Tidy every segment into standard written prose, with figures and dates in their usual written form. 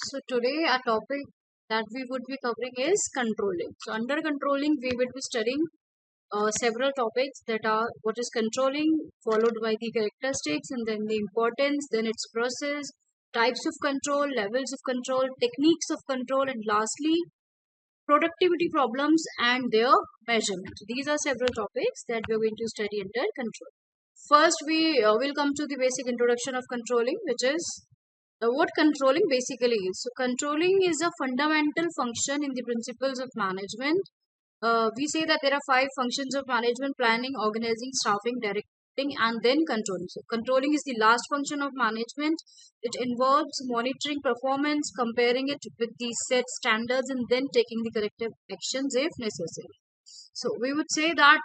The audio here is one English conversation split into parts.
So today our topic that we would be covering is controlling. So under controlling we would be studying several topics that are what is controlling, followed by the characteristics and then the importance, then its process, types of control, levels of control, techniques of control, and lastly productivity problems and their measurement. These are several topics that we are going to study under control. First, we will come to the basic introduction of controlling, which is what controlling basically is. So, controlling is a fundamental function in the principles of management. We say that there are five functions of management: planning, organizing, staffing, directing, and then controlling. So, controlling is the last function of management. It involves monitoring performance, comparing it with the set standards, and then taking the corrective actions if necessary. So, we would say that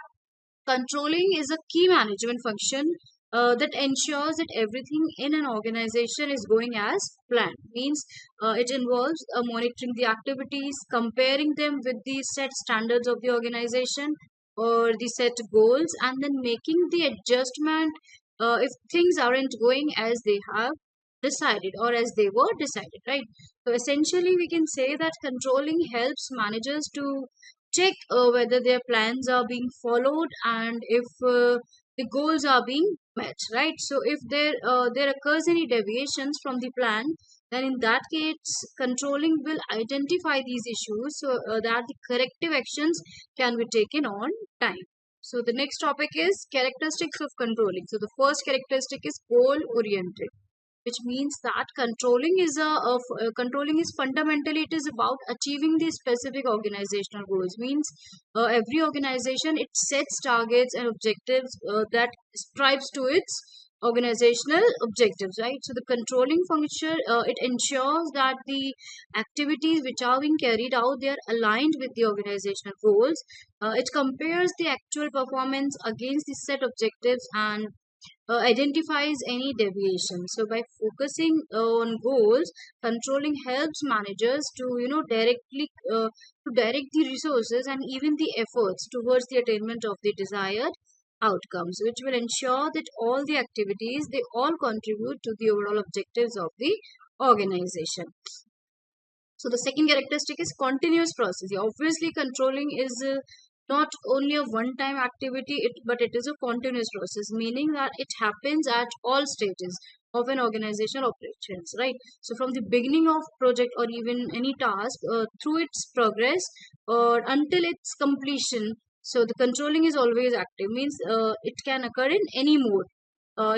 controlling is a key management function that ensures that everything in an organization is going as planned. Means it involves monitoring the activities, comparing them with the set standards of the organization or the set goals, and then making the adjustment if things aren't going as they have decided or as they were decided, right? So essentially we can say that controlling helps managers to check whether their plans are being followed and if the goals are being met, right? So if there occurs any deviations from the plan, then in that case controlling will identify these issues so that the corrective actions can be taken on time. So the next topic is characteristics of controlling. So the first characteristic is goal oriented, which means that controlling is fundamentally it is about achieving the specific organizational goals. Means every organization it sets targets and objectives that strives to its organizational objectives, right? So the controlling function it ensures that the activities which are being carried out they are aligned with the organizational goals. It compares the actual performance against the set objectives and identifies any deviation. So by focusing on goals, controlling helps managers to directly to direct the resources and even the efforts towards the attainment of the desired outcomes, which will ensure that all the activities they all contribute to the overall objectives of the organization. So the second characteristic is continuous process. Yeah, obviously, controlling is not only a one-time activity, but it is a continuous process, meaning that it happens at all stages of an organization operations, right? So from the beginning of project or even any task through its progress or until its completion. So the controlling is always active, means it can occur in any mode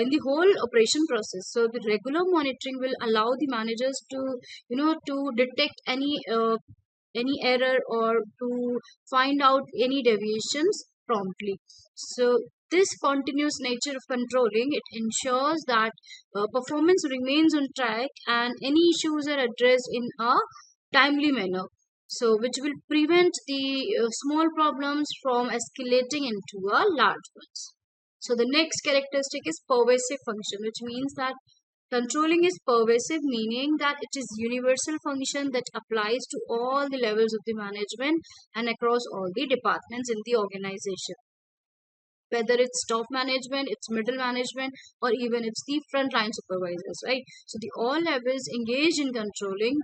in the whole operation process. So the regular monitoring will allow the managers to to detect any error or to find out any deviations promptly. So this continuous nature of controlling it ensures that performance remains on track and any issues are addressed in a timely manner, so which will prevent the small problems from escalating into a large ones. So the next characteristic is pervasive function, which means that controlling is pervasive, meaning that it is universal function that applies to all the levels of the management and across all the departments in the organization. Whether it's top management, it's middle management, or even it's the frontline supervisors, right? So the all levels engaged in controlling,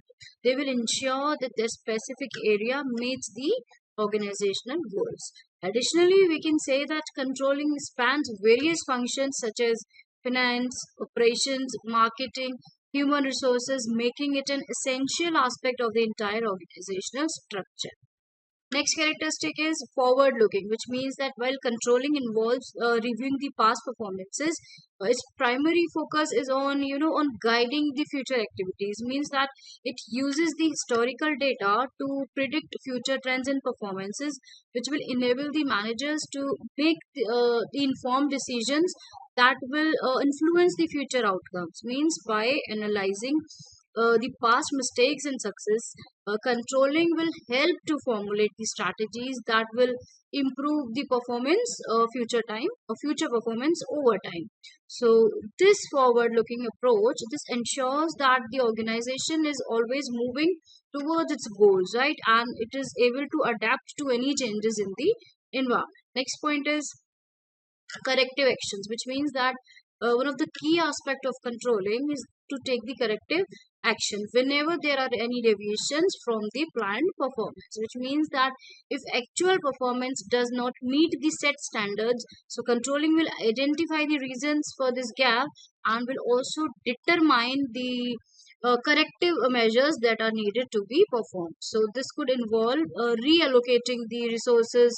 they will ensure that their specific area meets the organizational goals. Additionally, we can say that controlling spans various functions such as finance, operations, marketing, human resources, making it an essential aspect of the entire organizational structure. Next characteristic is forward looking, which means that while controlling involves reviewing the past performances, its primary focus is on on guiding the future activities. Means that it uses the historical data to predict future trends and performances, which will enable the managers to make the informed decisions that will influence the future outcomes. Means by analyzing the past mistakes and success, controlling will help to formulate the strategies that will improve the performance future time or future performance over time. So this forward looking approach this ensures that the organization is always moving towards its goals, right, and it is able to adapt to any changes in the environment. Next point is corrective actions, which means that one of the key aspect of controlling is to take the corrective action whenever there are any deviations from the planned performance, which means that if actual performance does not meet the set standards, so controlling will identify the reasons for this gap and will also determine the corrective measures that are needed to be performed. So this could involve reallocating the resources.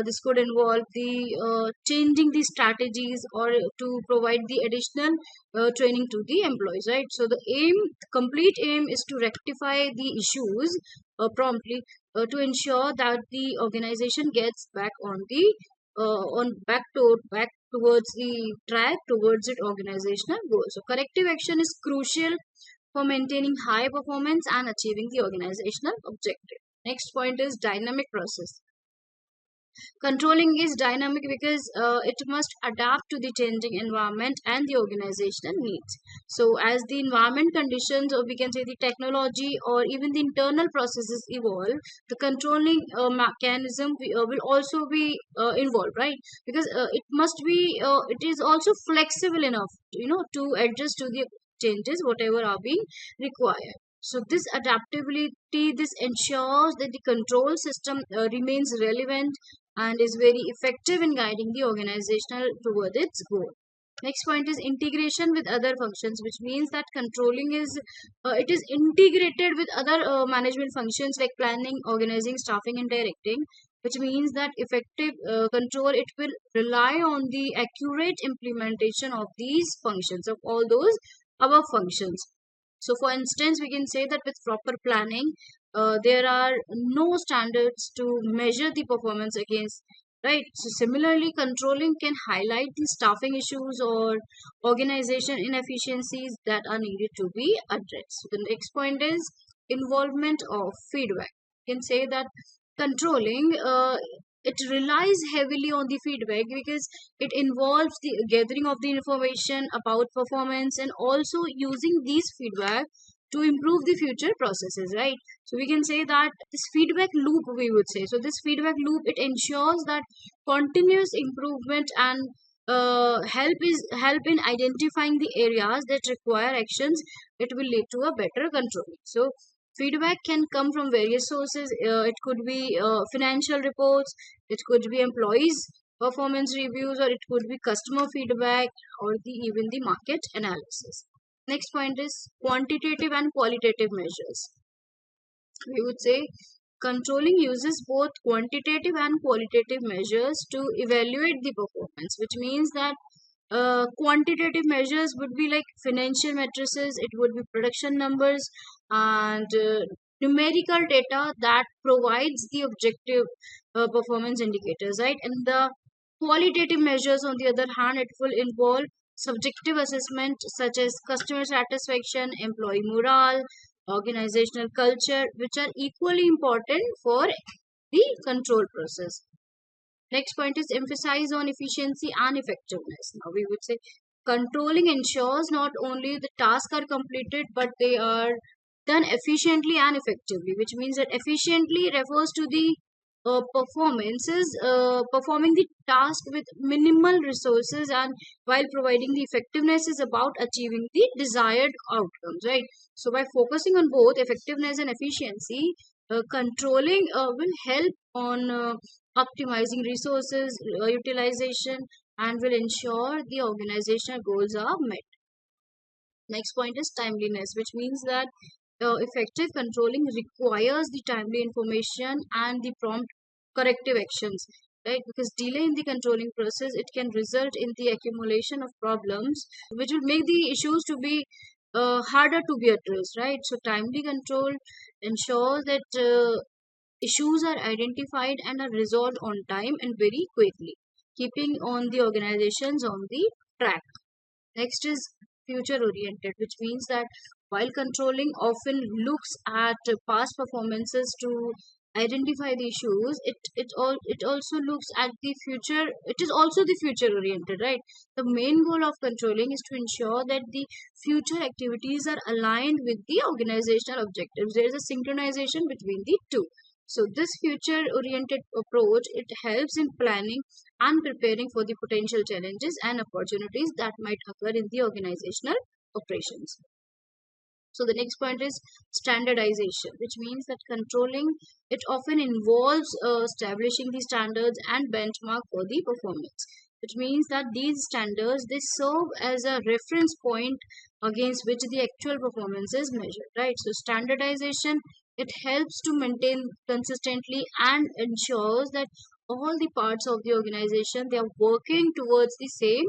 This could involve the changing the strategies or to provide the additional training to the employees, right? So the aim, complete aim, is to rectify the issues promptly to ensure that the organization gets back on the back towards the track towards its organizational goals. So corrective action is crucial for maintaining high performance and achieving the organizational objective. Next point is dynamic process. Controlling is dynamic because it must adapt to the changing environment and the organizational needs. So, as the environment conditions, or we can say the technology, or even the internal processes evolve, the controlling mechanism will also be involved, right? Because it is also flexible enough, to adjust to the changes whatever are being required. So this adaptability, this ensures that the control system remains relevant and is very effective in guiding the organizational toward its goal. Next point is integration with other functions, which means that controlling is it is integrated with other management functions like planning, organizing, staffing, and directing. Which means that effective control, it will rely on the accurate implementation of these functions, of all those above functions. So, for instance, we can say that with proper planning, there are no standards to measure the performance against, right? So, similarly, controlling can highlight the staffing issues or organization inefficiencies that are needed to be addressed. So the next point is involvement of feedback. You can say that controlling it relies heavily on the feedback because it involves the gathering of the information about performance and also using these feedback to improve the future processes, right? So we can say that this feedback loop, we would say, so this feedback loop, it ensures that continuous improvement and help in identifying the areas that require actions. It will lead to a better control. So feedback can come from various sources. It could be financial reports, it could be employees performance reviews, or it could be customer feedback, or even the market analysis. Next point is quantitative and qualitative measures. We would say controlling uses both quantitative and qualitative measures to evaluate the performance, which means that quantitative measures would be like financial matrices, it would be production numbers, and numerical data that provides the objective performance indicators, right? And the qualitative measures, on the other hand, it will involve subjective assessment such as customer satisfaction, employee morale, organizational culture, which are equally important for the control process. Next point is emphasize on efficiency and effectiveness. Now we would say controlling ensures not only the tasks are completed but they are done efficiently and effectively, which means that efficiently refers to the performing the task with minimal resources, and while providing the effectiveness is about achieving the desired outcomes, right? So by focusing on both effectiveness and efficiency, controlling will help on optimizing resources utilization and will ensure the organizational goals are met. Next point is timeliness, which means that effective controlling requires the timely information and the prompt corrective actions, right? Because delay in the controlling process, it can result in the accumulation of problems, which will make the issues to be harder to be addressed, right? So timely control ensures that issues are identified and are resolved on time and very quickly, keeping on the organizations on the track. Next is future oriented, which means that while controlling often looks at past performances to identify the issues, it also looks at the future. It is also the future oriented, right? The main goal of controlling is to ensure that the future activities are aligned with the organizational objectives. There is a synchronization between the two. So this future oriented approach, it helps in planning and preparing for the potential challenges and opportunities that might occur in the organizational operations. So the next point is standardization, which means that controlling it often involves establishing the standards and benchmark for the performance. Which means that these standards they serve as a reference point against which the actual performance is measured, right? So standardization it helps to maintain consistently and ensures that all the parts of the organization they are working towards the same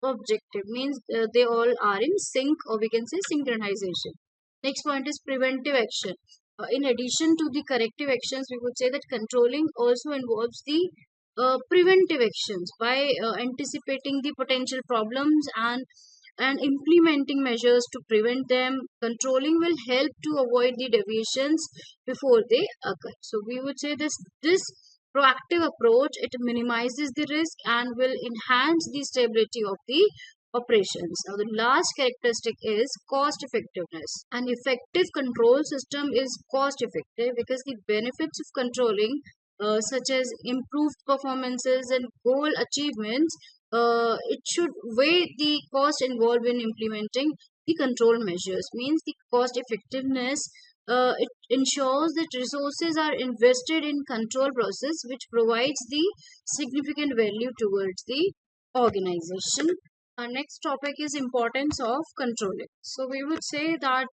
objective. Means they all are in sync, or we can say synchronization. Next point is preventive action. In addition to the corrective actions, we would say that controlling also involves the preventive actions by anticipating the potential problems and implementing measures to prevent them. Controlling will help to avoid the deviations before they occur. So we would say this proactive approach it minimizes the risk and will enhance the stability of the operations. Now, the last characteristic is cost effectiveness. An effective control system is cost effective because the benefits of controlling, such as improved performances and goal achievements, it should weigh the cost involved in implementing the control measures. Means the cost effectiveness. It ensures that resources are invested in control process which provides the significant value towards the organization. Our next topic is importance of controlling. So we would say that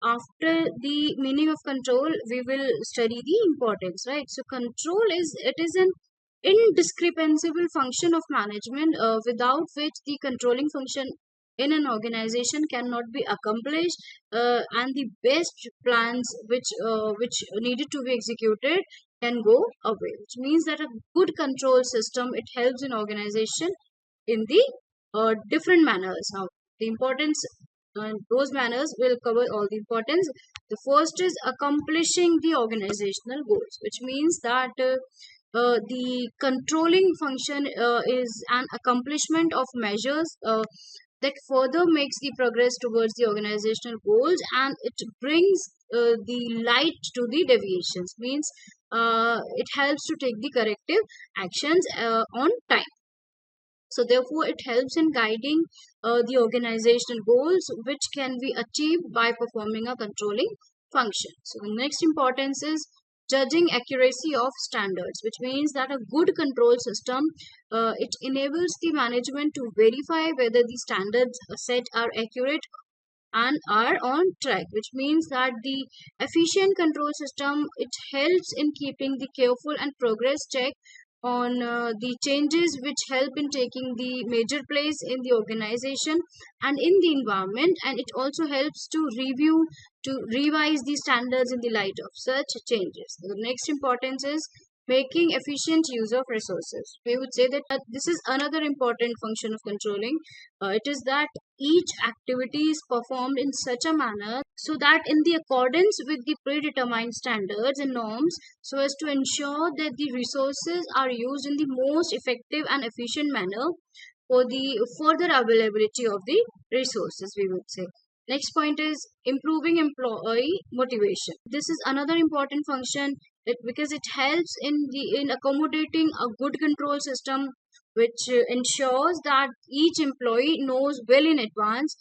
after the meaning of control, we will study the importance, right? So control is it is an indispensable function of management without which the controlling function in an organization cannot be accomplished, and the best plans which needed to be executed can go away. Which means that a good control system it helps in organization in the different manners. Now, the importance and those manners will cover all the importance. The first is accomplishing the organizational goals, which means that the controlling function is an accomplishment of measures that further makes the progress towards the organizational goals, and it brings the light to the deviations. Means it helps to take the corrective actions on time. So therefore, it helps in guiding the organizational goals, which can be achieved by performing a controlling function. So the next importance is judging accuracy of standards, which means that a good control system it enables the management to verify whether the standards set are accurate and are on track. Which means that the efficient control system it helps in keeping the careful and progress check on the changes which help in taking the major place in the organization and in the environment, and it also helps to review to revise the standards in the light of such changes. The next importance is making efficient use of resources. We would say that this is another important function of controlling. It is that each activity is performed in such a manner so that in the accordance with the predetermined standards and norms, so as to ensure that the resources are used in the most effective and efficient manner for the further availability of the resources, we would say. Next point is improving employee motivation. This is another important function because it helps in accommodating a good control system, which ensures that each employee knows well in advance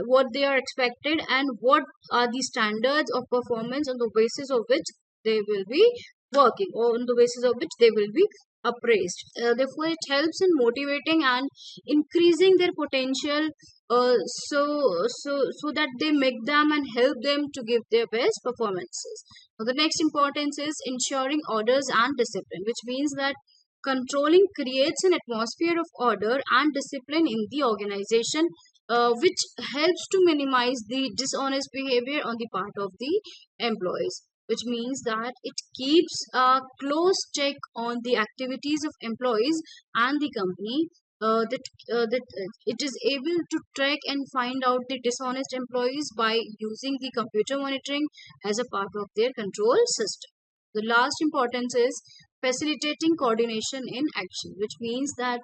what they are expected and what are the standards of performance on the basis of which they will be working, or on the basis of which they will be appraised. Therefore, it helps in motivating and increasing their potential, so that they make them and help them to give their best performances. Now, the next importance is ensuring orders and discipline, which means that controlling creates an atmosphere of order and discipline in the organization, which helps to minimize the dishonest behavior on the part of the employees. Which means that it keeps a close check on the activities of employees and the company, that it is able to track and find out the dishonest employees by using the computer monitoring as a part of their control system. The last importance is facilitating coordination in action, which means that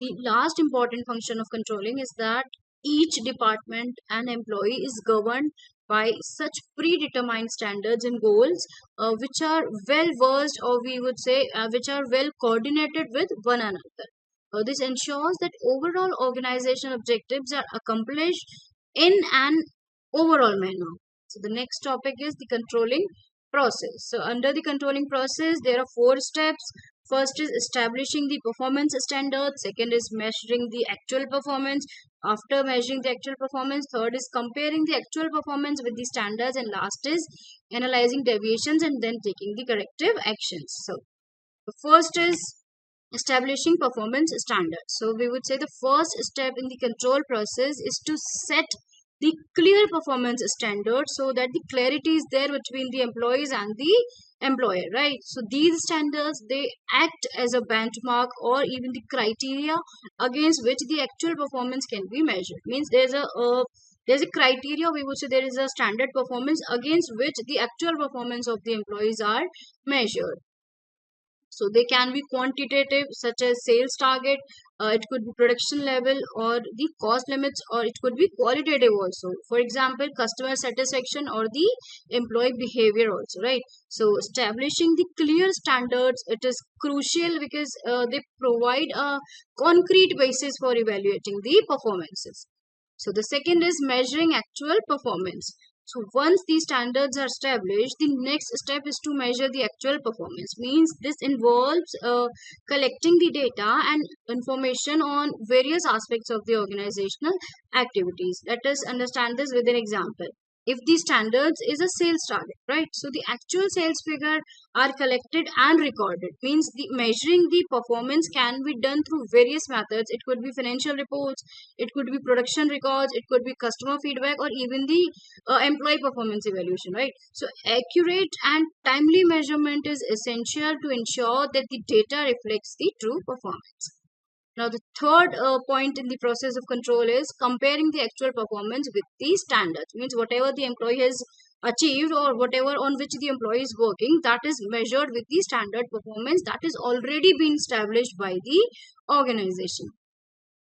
the last important function of controlling is that each department and employee is governed by such predetermined standards and goals, which are well versed, or we would say which are well coordinated with one another. This ensures that overall organization objectives are accomplished in an overall manner. So the next topic is the controlling process. So under the controlling process, there are four steps. First is establishing the performance standard. Second is measuring the actual performance. After measuring the actual performance, third is comparing the actual performance with the standards, and last is analyzing deviations and then taking the corrective actions. So the first is establishing performance standards. So we would say the first step in the control process is to set the clear performance standard so that the clarity is there between the employees and the employer, right? So these standards, they act as a benchmark or even the criteria against which the actual performance can be measured. Means there's a criteria, we would say there is a standard performance against which the actual performance of the employees are measured. So they can be quantitative, such as sales target, it could be production level or the cost limits, or it could be qualitative also. For example, customer satisfaction or the employee behavior also, right? So establishing the clear standards, it is crucial because they provide a concrete basis for evaluating the performances. So the second is measuring actual performance. So once these standards are established, the next step is to measure the actual performance. Means this involves collecting the data and information on various aspects of the organizational activities. Let us understand this with an example. If the standards is a sales target, right? So the actual sales figure are collected and recorded. Means the measuring the performance can be done through various methods. It could be financial reports, it could be production records, it could be customer feedback, or even the employee performance evaluation, right? So accurate and timely measurement is essential to ensure that the data reflects the true performance. Now the third point in the process of control is comparing the actual performance with the standards. Means whatever the employee has achieved or whatever on which the employee is working, that is measured with the standard performance that is already been established by the organization.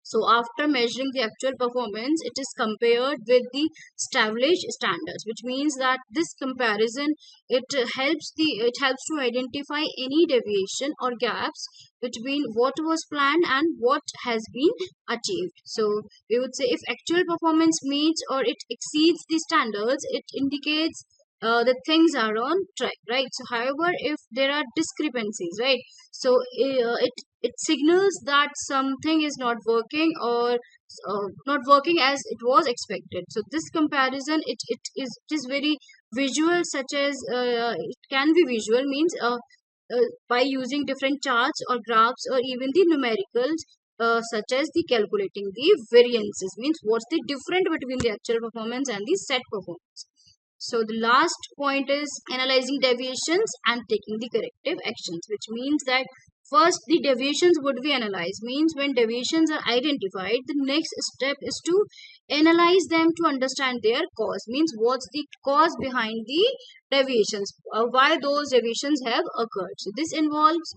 So after measuring the actual performance, it is compared with the established standards, which means that this comparison, it helps to identify any deviation or gaps between what was planned and what has been achieved. So we would say if actual performance meets or it exceeds the standards, it indicates that things are on track, right? So however, if there are discrepancies, right, so it signals that something is not working or not working as it was expected. So this comparison, it is very visual, such as it can be visual. Means by using different charts or graphs or even the numericals, such as the calculating the variances. Means what's the difference between the actual performance and the set performance. So the last point is analyzing deviations and taking the corrective actions, which means that first the deviations would be analyzed. Means when deviations are identified, the next step is to analyze them to understand their cause. Means what's the cause behind the deviations, why those deviations have occurred. So this involves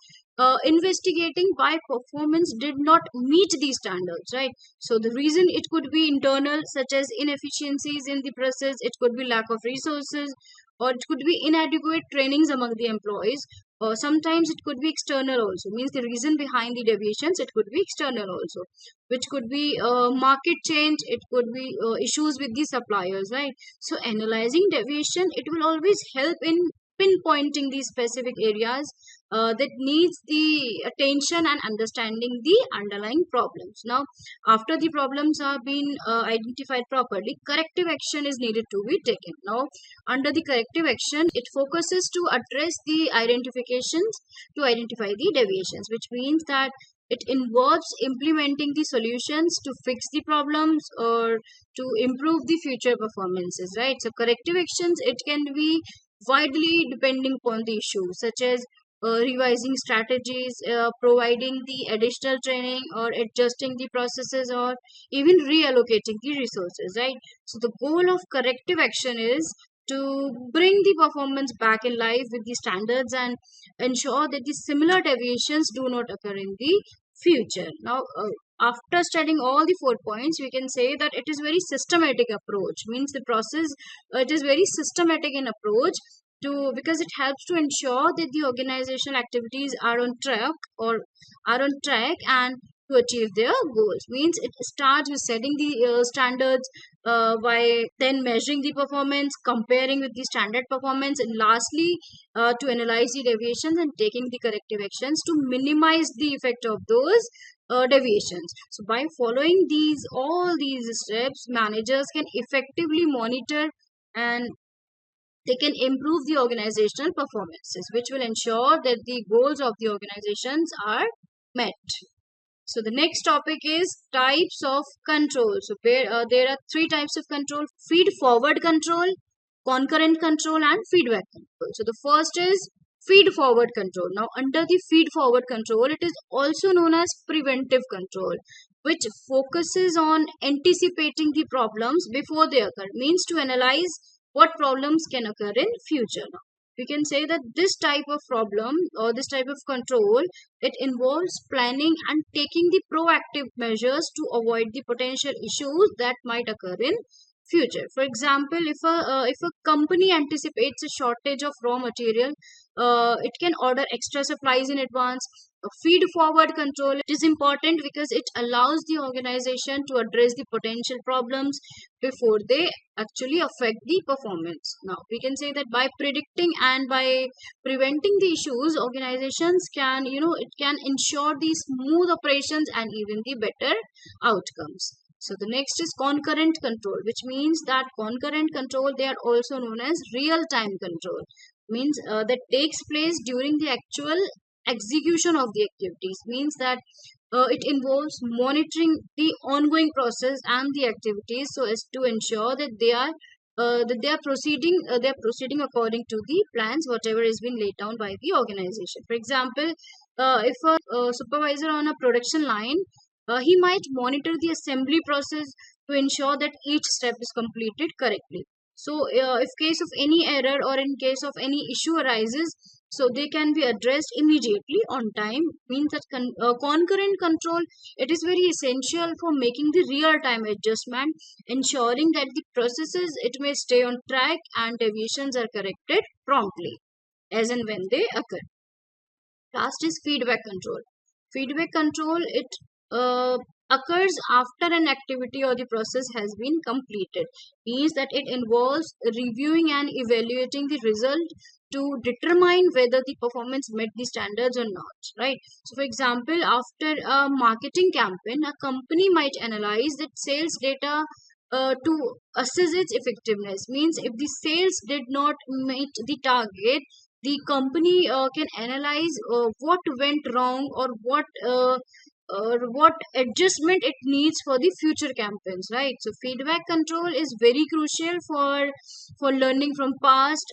investigating why performance did not meet these standards, right? So the reason, it could be internal, such as inefficiencies in the process, it could be lack of resources, or it could be inadequate trainings among the employees, or sometimes it could be external also. Means the reason behind the deviations, it could be external also, which could be market change, it could be issues with the suppliers, right? So analyzing deviation, it will always help in pinpointing these specific areas that needs the attention and understanding the underlying problems. Now after the problems have been identified properly, corrective action is needed to be taken. Now under the corrective action, it focuses to address the identifications, to identify the deviations, which means that it involves implementing the solutions to fix the problems or to improve the future performances, right? So corrective actions, it can be widely depending upon the issue, such as revising strategies, providing the additional training, or adjusting the processes, or even reallocating the resources, right? So the goal of corrective action is to bring the performance back in life with the standards and ensure that the similar deviations do not occur in the future. Now after studying all the 4 points, we can say that it is very systematic approach. Means the process, it is very systematic in approach, to because it helps to ensure that the organizational activities are on track, or are on track, and to achieve their goals. Means it starts with setting the standards, by then measuring the performance, comparing with the standard performance, and lastly to analyze the deviations and taking the corrective actions to minimize the effect of those deviations. So by following all these steps, managers can effectively monitor and they can improve the organizational performances, which will ensure that the goals of the organizations are met. So the next topic is types of control. So there are three types of control: feed forward control, concurrent control, and feedback control. So the first is feed forward control. Now under the feed forward control, it is also known as preventive control, which focuses on anticipating the problems before they occur. Means to analyze what problems can occur in future. Now we can say that this type of problem or this type of control, it involves planning and taking the proactive measures to avoid the potential issues that might occur in future. For example, if a company anticipates a shortage of raw material, it can order extra supplies in advance. A feed forward control, it is important because it allows the organization to address the potential problems before they actually affect the performance. Now we can say that by predicting and by preventing the issues, organizations can, it can ensure the smooth operations and even the better outcomes. So the next is concurrent control, which means that concurrent control, they are also known as real time control. Means that takes place during the actual execution of the activities. Means that it involves monitoring the ongoing process and the activities so as to ensure that they are proceeding according to the plans whatever has been laid down by the organization. For example, if a supervisor on a production line, he might monitor the assembly process to ensure that each step is completed correctly. So if case of any error or in case of any issue arises, so they can be addressed immediately on time. Means that concurrent control, it is very essential for making the real time adjustment, ensuring that the processes, it may stay on track and deviations are corrected promptly as and when they occur. Last is feedback control. Feedback control, it occurs after an activity or the process has been completed. Means that it involves reviewing and evaluating the result to determine whether the performance met the standards or not. Right. So, for example, after a marketing campaign, a company might analyze that sales data to assess its effectiveness. Means if the sales did not meet the target, the company can analyze what went wrong or what adjustment it needs for the future campaigns, right? So feedback control is very crucial for learning from past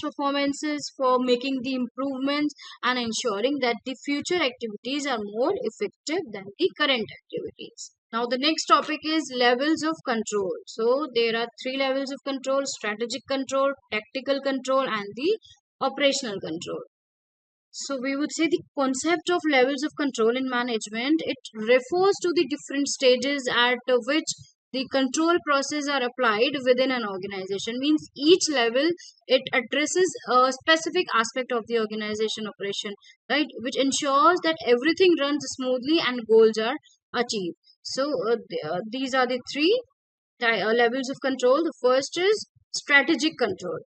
performances, for making the improvements and ensuring that the future activities are more effective than the current activities. Now the next topic is levels of control. So there are three levels of control: strategic control, tactical control, and the operational control. So we would say the concept of levels of control in management, it refers to the different stages at which the control process are applied within an organization. Means each level, it addresses a specific aspect of the organization operation, right, which ensures that everything runs smoothly and goals are achieved. So these are the three levels of control. The first is strategic control.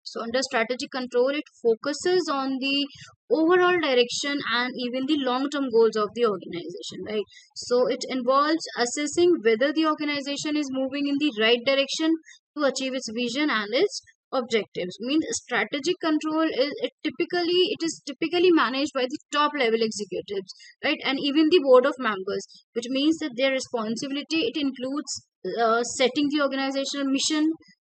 So under strategic control, it focuses on the overall direction and even the long-term goals of the organization, right? So it involves assessing whether the organization is moving in the right direction to achieve its vision and its objectives. Means strategic control it is typically managed by the top level executives, right, and even the board of members, which means that their responsibility, it includes setting the organizational mission,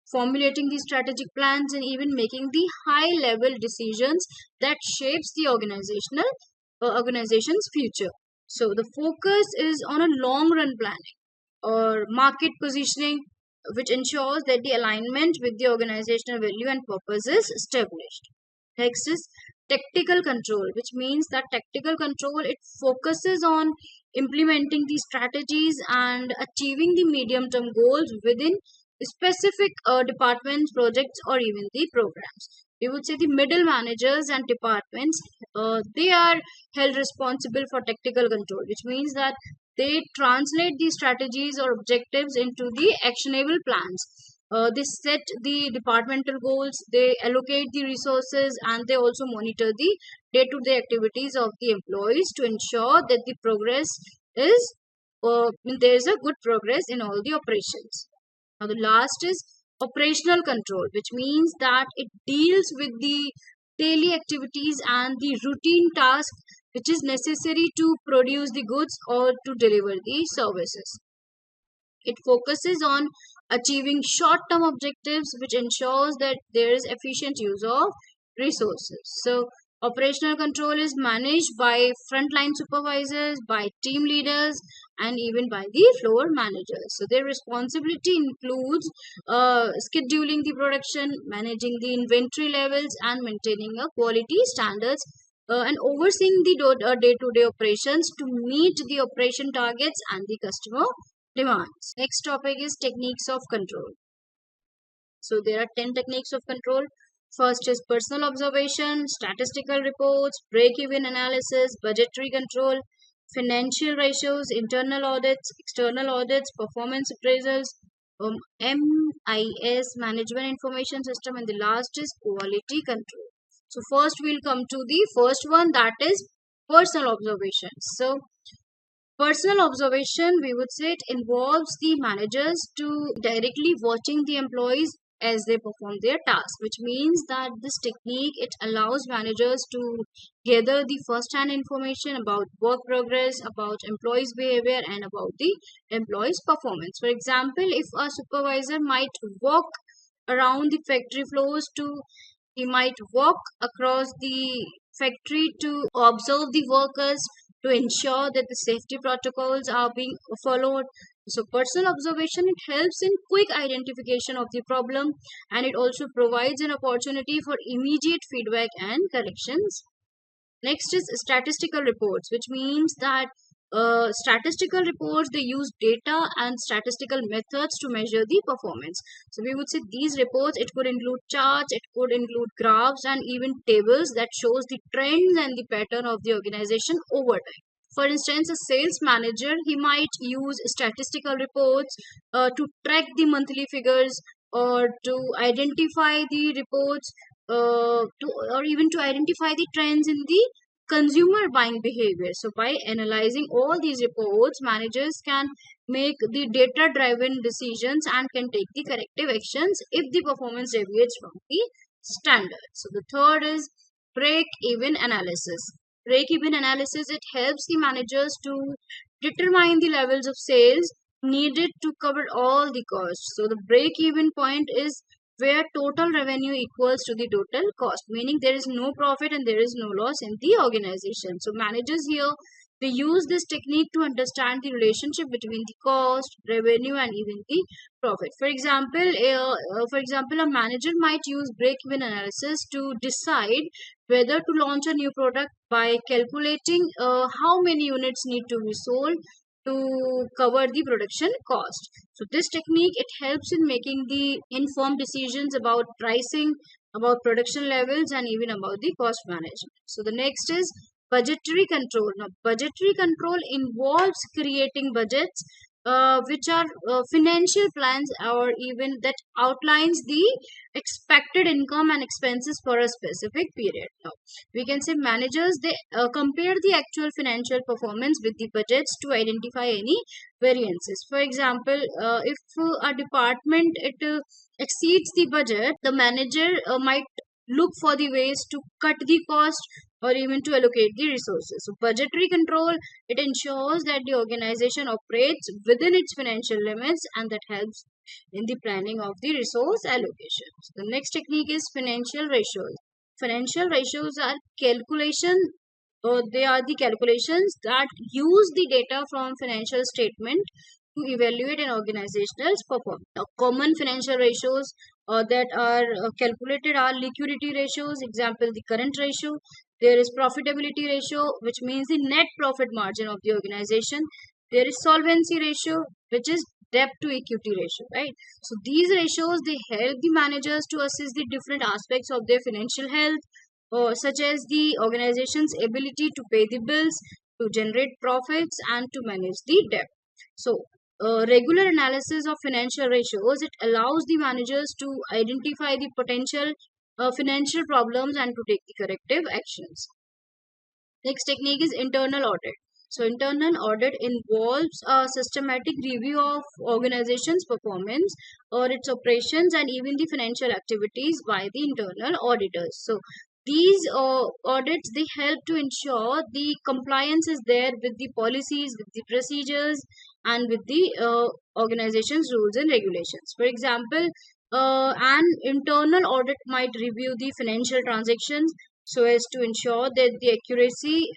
formulating the strategic plans, and even making the high level decisions that shapes the organization's future. So the focus is on a long run planning or market positioning, which ensures that the alignment with the organizational value and purpose is established. Next is tactical control, which means that tactical control, it focuses on implementing the strategies and achieving the medium term goals within specific departments, projects, or even the programs. we would say the middle managers and departments, they are held responsible for tactical control, which means that they translate the strategies or objectives into the actionable plans. They set the departmental goals, they allocate the resources, and they also monitor the day-to-day activities of the employees to ensure that the progress is there is a good progress in all the operations. Now, the last is operational control, which means that it deals with the daily activities and the routine tasks which is necessary to produce the goods or to deliver the services. It focuses on achieving short term objectives, which ensures that there is efficient use of resources. So, operational control is managed by frontline supervisors, by team leaders, and even by the floor managers. So, their responsibility includes scheduling the production, managing the inventory levels, and maintaining a quality standards. And overseeing the day-to-day operations to meet the operation targets and the customer demands. Next topic is techniques of control. So there are 10 techniques of control. First is personal observation, statistical reports, break-even analysis, budgetary control, financial ratios, internal audits, external audits, performance appraisals, MIS, management information system, and the last is quality control. So first we'll come to the first one, that is personal observation. So personal observation, we would say it involves the managers to directly watching the employees as they perform their tasks, which means that this technique, it allows managers to gather the first-hand information about work progress, about employees' behavior, and about the employees' performance. For example, if a supervisor might walk around the factory floors he might walk across the factory to observe the workers to ensure that the safety protocols are being followed. So personal observation, it helps in quick identification of the problem, and it also provides an opportunity for immediate feedback and corrections. Next is statistical reports, which means that statistical reports, they use data and statistical methods to measure the performance. So we would say these reports, it could include charts, it could include graphs, and even tables that shows the trends and the pattern of the organization over time. For instance, a sales manager, he might use statistical reports to track the monthly figures, or to identify the reports, or even to identify the trends in the consumer buying behavior. So by analyzing all these reports, managers can make the data driven decisions and can take the corrective actions if the performance deviates from the standard. So the third is break even analysis. Break even analysis, it helps the managers to determine the levels of sales needed to cover all the costs. So the break even point is where total revenue equals to the total cost, meaning there is no profit and there is no loss in the organization. So managers here, they use this technique to understand the relationship between the cost, revenue, and even the profit. For example, a manager might use break-even analysis to decide whether to launch a new product by calculating how many units need to be sold to cover the production cost. So this technique, it helps in making the informed decisions about pricing, about production levels, and even about the cost management. So the next is budgetary control. Now budgetary control involves creating budgets which are financial plans, or even that outlines the expected income and expenses for a specific period. Now we can say managers, they compare the actual financial performance with the budgets to identify any variances. For example, if a department, it exceeds the budget, the manager might look for the ways to cut the cost or even to allocate the resources. So budgetary control, it ensures that the organization operates within its financial limits, and that helps in the planning of the resource allocations. The next technique is financial ratios. Financial ratios are they are the calculations that use the data from financial statement to evaluate an organization's performance. Common financial ratios that are calculated are liquidity ratios, example the current ratio. There is profitability ratio, which means the net profit margin of the organization. There is solvency ratio, which is debt to equity ratio, right? So these ratios, they help the managers to assess the different aspects of their financial health, such as the organization's ability to pay the bills, to generate profits, and to manage the debt. So regular analysis of financial ratios, it allows the managers to identify the potential financial problems and to take the corrective actions. Next technique is internal audit. So internal audit involves a systematic review of organization's performance or its operations and even the financial activities by the internal auditors. So these audits, they help to ensure the compliance is there with the policies, with the procedures, and with the organization's rules and regulations. For example, an internal audit might review the financial transactions so as to ensure that the accuracy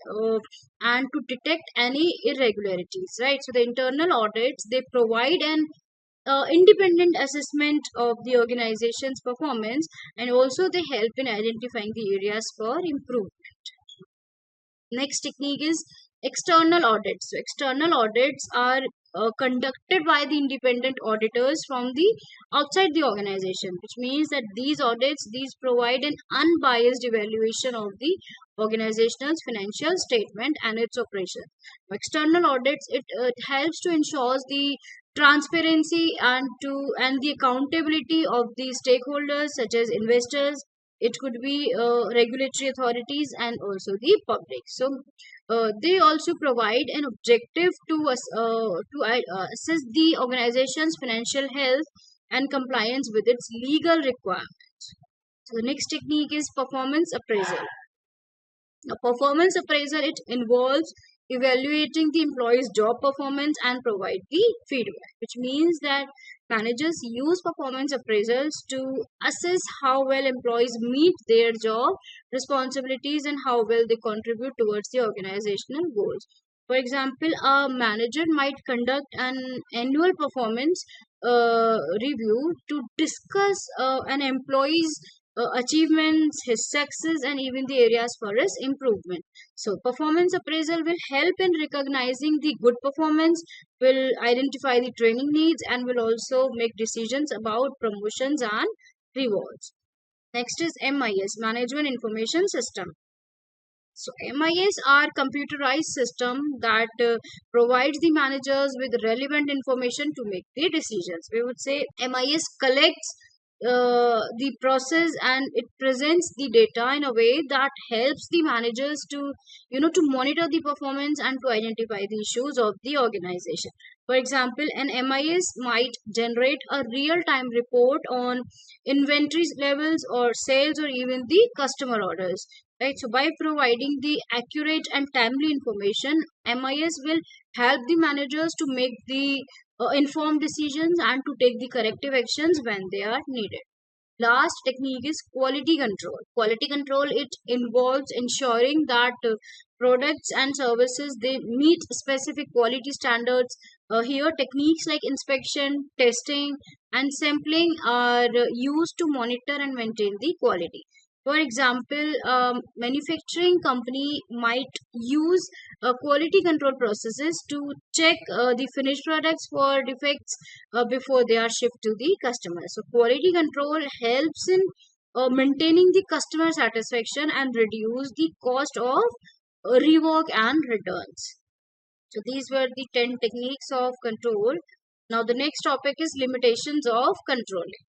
and to detect any irregularities, right? So the internal audits, they provide an independent assessment of the organization's performance, and also they help in identifying the areas for improvement. Next technique is external audits. So external audits are conducted by the independent auditors from the outside the organization, which means that these audits, these provide an unbiased evaluation of the organization's financial statement and its operation. External audits, it helps to ensure the transparency and the accountability of the stakeholders such as investors, it could be regulatory authorities, and also the public. So they also provide an objective to assess the organization's financial health and compliance with its legal requirements. So the next technique is performance appraisal. A performance appraisal, it involves evaluating the employee's job performance and provide the feedback, which means that managers use performance appraisals to assess how well employees meet their job responsibilities and how well they contribute towards the organizational goals. For example, a manager might conduct an annual performance review to discuss an employee's achievements, his success, and even the areas for his improvement. So, performance appraisal will help in recognizing the good performance, will identify the training needs, and will also make decisions about promotions and rewards. Next is MIS, Management Information System. So MIS are computerized system that provides the managers with relevant information to make their decisions. We would say MIS collects the process and it presents the data in a way that helps the managers to to monitor the performance and to identify the issues of the organization. For example, an MIS might generate a real time report on inventory levels or sales or even the customer orders, right? So by providing the accurate and timely information, MIS will help the managers to make the informed decisions and to take the corrective actions when they are needed. Last technique is quality control. Quality control, it involves ensuring that products and services, they meet specific quality standards. Here techniques like inspection, testing, and sampling are used to monitor and maintain the quality. For example, manufacturing company might use quality control processes to check the finished products for defects before they are shipped to the customer. So quality control helps in maintaining the customer satisfaction and reduce the cost of rework and returns. So these were the 10 techniques of control. Now the next topic is limitations of controlling.